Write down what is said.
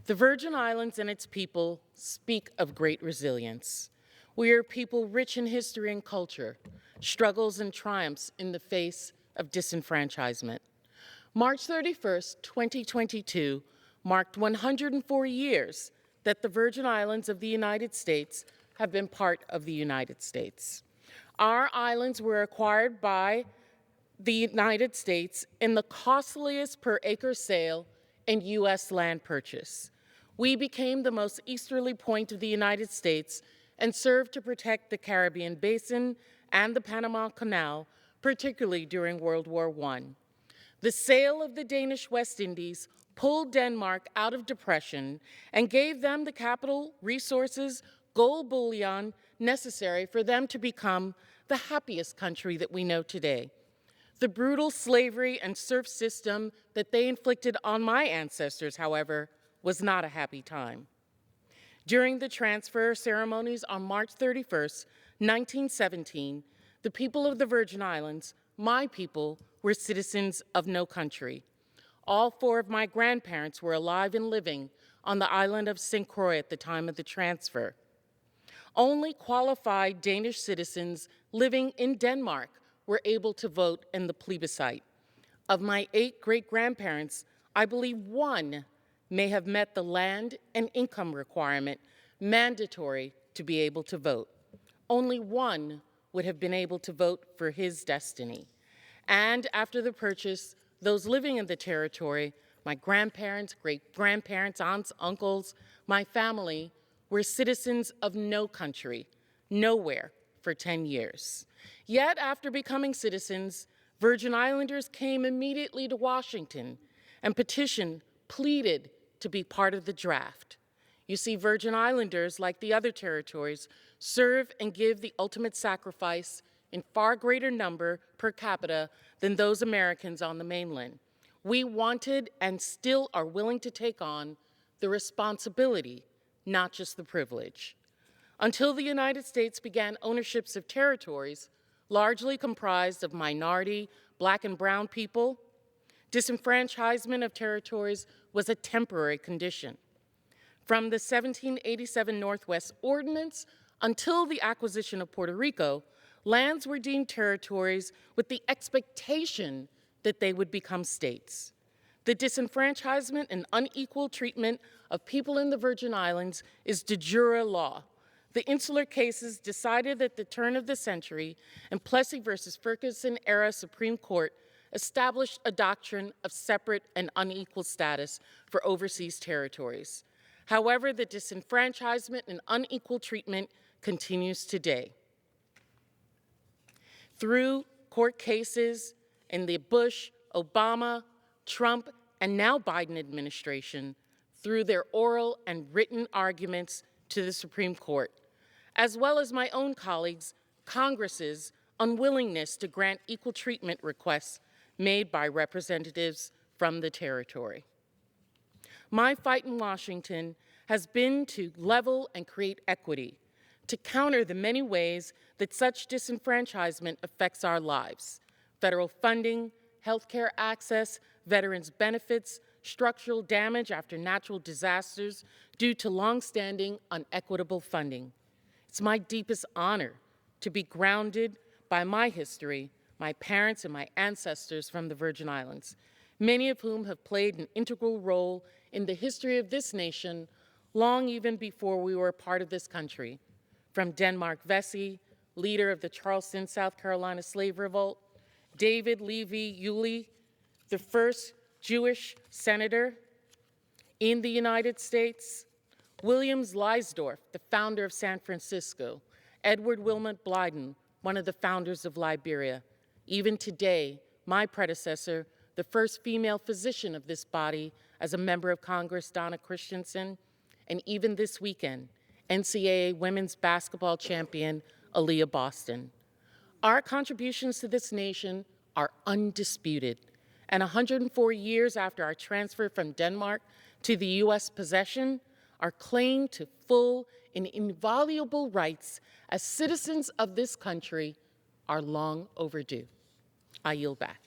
The Virgin Islands and its people speak of great resilience. We are a people rich in history and culture, struggles and triumphs in the face of disenfranchisement. March 31st, 2022 marked 104 years that the Virgin Islands of the United States have been part of the United States. Our islands were acquired by the United States in the costliest per acre sale in U.S. land purchase. We became the most easterly point of the United States and served to protect the Caribbean Basin and the Panama Canal, particularly during World War I. The sale of the Danish West Indies pulled Denmark out of depression and gave them the capital, resources, gold bullion necessary for them to become the happiest country that we know today. The brutal slavery and serf system that they inflicted on my ancestors, however, was not a happy time. During the transfer ceremonies on March 31st, 1917, the people of the Virgin Islands, my people, were citizens of no country. All four of my grandparents were alive and living on the island of St. Croix at the time of the transfer. Only qualified Danish citizens living in Denmark were able to vote in the plebiscite. Of my 8 great-grandparents, I believe 1 may have met the land and income requirement mandatory to be able to vote. Only 1 would have been able to vote for his destiny. And after the purchase, those living in the territory, my grandparents, great-grandparents, aunts, uncles, my family, were citizens of no country, nowhere, for 10 years. Yet, after becoming citizens, Virgin Islanders came immediately to Washington and petitioned, pleaded to be part of the draft. You see, Virgin Islanders, like the other territories, serve and give the ultimate sacrifice in far greater number per capita than those Americans on the mainland. We wanted and still are willing to take on the responsibility, not just the privilege. Until the United States began ownerships of territories, largely comprised of minority, Black and brown people, disenfranchisement of territories was a temporary condition. From the 1787 Northwest Ordinance until the acquisition of Puerto Rico, lands were deemed territories with the expectation that they would become states. The disenfranchisement and unequal treatment of people in the Virgin Islands is de jure law. The insular cases decided at the turn of the century and Plessy versus Ferguson era Supreme Court established a doctrine of separate and unequal status for overseas territories. However, the disenfranchisement and unequal treatment continues today. Through court cases in the Bush, Obama, Trump, and now Biden administration, through their oral and written arguments to the Supreme Court, as well as my own colleagues, Congress's unwillingness to grant equal treatment requests made by representatives from the territory. My fight in Washington has been to level and create equity, to counter the many ways that such disenfranchisement affects our lives: federal funding, healthcare access, veterans benefits, structural damage after natural disasters due to longstanding unequitable funding. It's my deepest honor to be grounded by my history, my parents and my ancestors from the Virgin Islands, many of whom have played an integral role in the history of this nation long even before we were a part of this country. From Denmark Vesey, leader of the Charleston, South Carolina slave revolt, David Levy Yulee, the first Jewish senator in the United States, Williams Leisdorf, the founder of San Francisco, Edward Wilmot Blyden, one of the founders of Liberia. Even today, my predecessor, the first female physician of this body as a member of Congress, Donna Christensen, and even this weekend, NCAA women's basketball champion, Aaliyah Boston. Our contributions to this nation are undisputed, and 104 years after our transfer from Denmark to the U.S. possession, our claim to full and inviolable rights as citizens of this country are long overdue. I yield back.